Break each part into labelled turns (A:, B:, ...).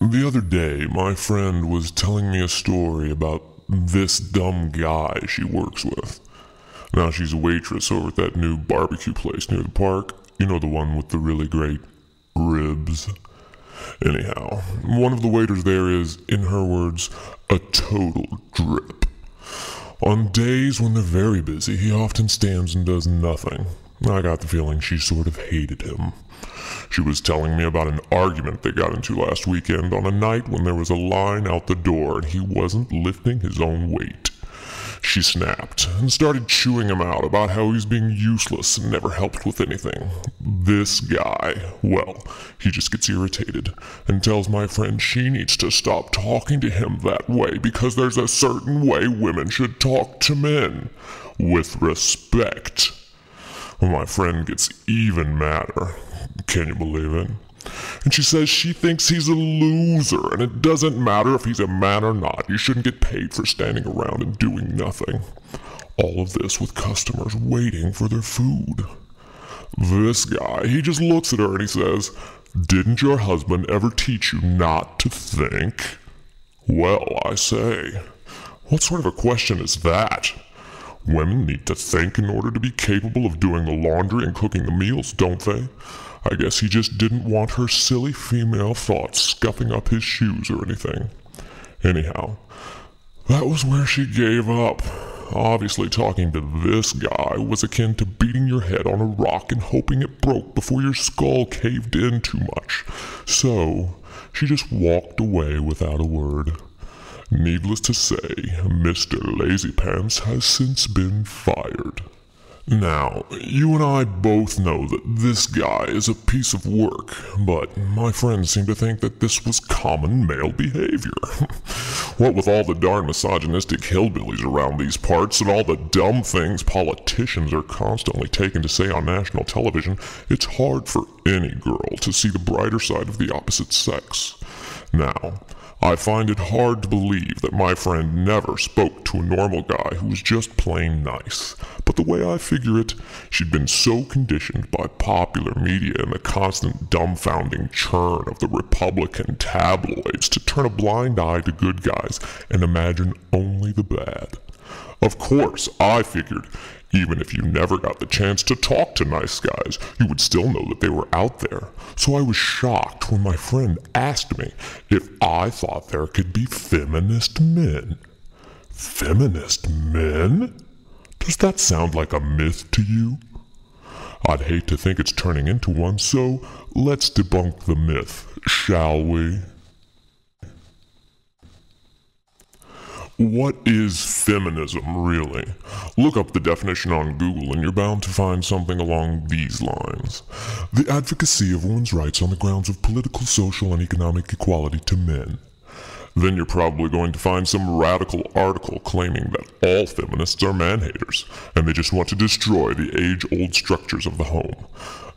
A: The other day, my friend was telling me a story about this dumb guy she works with. Now she's a waitress over at that new barbecue place near the park. You know, the one with the really great ribs. Anyhow, one of the waiters there is, in her words, a total drip. On days when they're very busy, he often stands and does nothing. I got the feeling she sort of hated him. She was telling me about an argument they got into last weekend on a night when there was a line out the door and he wasn't lifting his own weight. She snapped and started chewing him out about how he's being useless and never helped with anything. This guy, well, he just gets irritated and tells my friend she needs to stop talking to him that way because there's a certain way women should talk to men. With respect. Well, my friend gets even madder. Can you believe it? And she says she thinks he's a loser, and it doesn't matter if he's a man or not. You shouldn't get paid for standing around and doing nothing. All of this with customers waiting for their food. This guy, he just looks at her and he says, "Didn't your husband ever teach you not to think?" Well, I say, what sort of a question is that? Women need to think in order to be capable of doing the laundry and cooking the meals, don't they? I guess he just didn't want her silly female thoughts scuffing up his shoes or anything. Anyhow, that was where she gave up. Obviously, talking to this guy was akin to beating your head on a rock and hoping it broke before your skull caved in too much. So, she just walked away without a word. Needless to say, Mr. Lazypants has since been fired. Now, you and I both know that this guy is a piece of work, but my friends seem to think that this was common male behavior. What with all the darn misogynistic hillbillies around these parts and all the dumb things politicians are constantly taken to say on national television, it's hard for any girl to see the brighter side of the opposite sex. Now, I find it hard to believe that my friend never spoke to a normal guy who was just plain nice. But the way I figure it, she'd been so conditioned by popular media and the constant dumbfounding churn of the Republican tabloids to turn a blind eye to good guys and imagine only the bad. Of course, I figured, even if you never got the chance to talk to nice guys, you would still know that they were out there. So I was shocked when my friend asked me if I thought there could be feminist men. Feminist men? Does that sound like a myth to you? I'd hate to think it's turning into one, so let's debunk the myth, shall we? What is feminism, really? Look up the definition on Google and you're bound to find something along these lines. The advocacy of women's rights on the grounds of political, social, and economic equality to men. Then you're probably going to find some radical article claiming that all feminists are man-haters, and they just want to destroy the age-old structures of the home,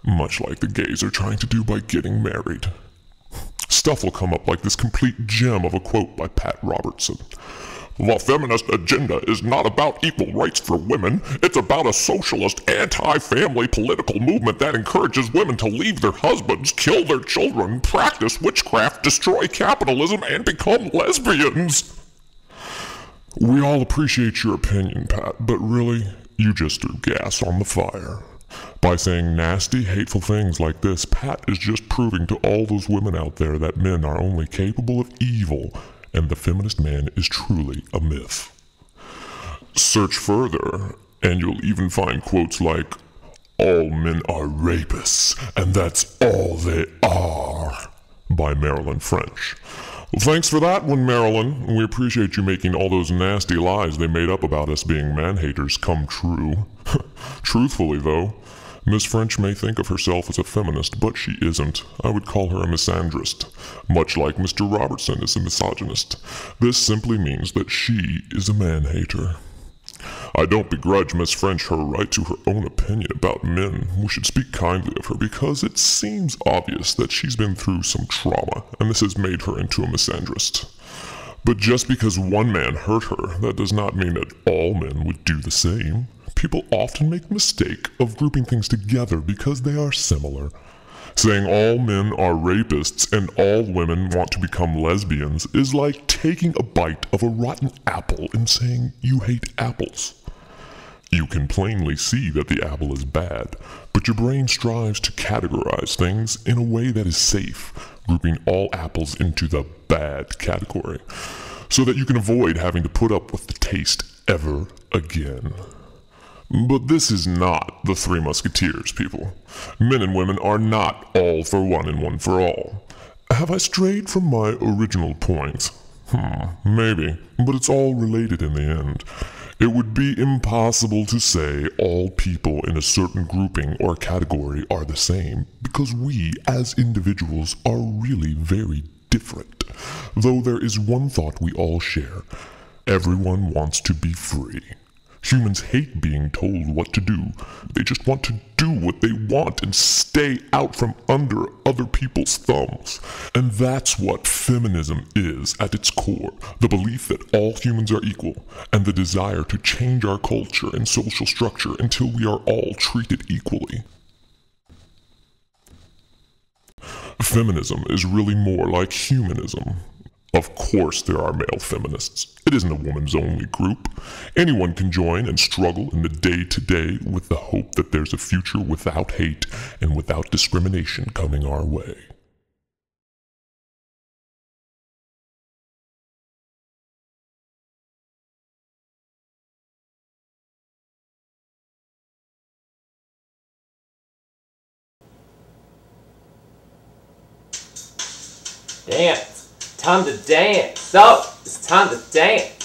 A: much like the gays are trying to do by getting married. Stuff will come up like this complete gem of a quote by Pat Robertson. The feminist agenda is not about equal rights for women. It's about a socialist, anti-family political movement that encourages women to leave their husbands, kill their children, practice witchcraft, destroy capitalism, and become lesbians. We all appreciate your opinion, Pat, but really, you just threw gas on the fire. By saying nasty, hateful things like this, Pat is just proving to all those women out there that men are only capable of evil, and the feminist man is truly a myth. Search further, and you'll even find quotes like, "All men are rapists, and that's all they are," by Marilyn French. Well, thanks for that one, Marilyn. We appreciate you making all those nasty lies they made up about us being man-haters come true. Truthfully, though, Miss French may think of herself as a feminist, but she isn't. I would call her a misandrist, much like Mr. Robertson is a misogynist. This simply means that she is a man-hater. I don't begrudge Miss French her right to her own opinion about men. We should speak kindly of her because it seems obvious that she's been through some trauma, and this has made her into a misandrist. But just because one man hurt her, that does not mean that all men would do the same. People often make the mistake of grouping things together because they are similar. Saying all men are rapists and all women want to become lesbians is like taking a bite of a rotten apple and saying you hate apples. You can plainly see that the apple is bad, but your brain strives to categorize things in a way that is safe, grouping all apples into the bad category, so that you can avoid having to put up with the taste ever again. But this is not the Three Musketeers, people. Men and women are not all for one and one for all. Have I strayed from my original point? Maybe, but it's all related in the end. It would be impossible to say all people in a certain grouping or category are the same, because we, as individuals, are really very different. Though there is one thought we all share. Everyone wants to be free. Humans hate being told what to do. They just want to do what they want and stay out from under other people's thumbs. And that's what feminism is at its core. The belief that all humans are equal, and the desire to change our culture and social structure until we are all treated equally. Feminism is really more like humanism. Of course there are male feminists. It isn't a woman's only group. Anyone can join and struggle in the day-to-day with the hope that there's a future without hate and without discrimination coming our way.
B: Dance. Time to dance. So, it's time to dance.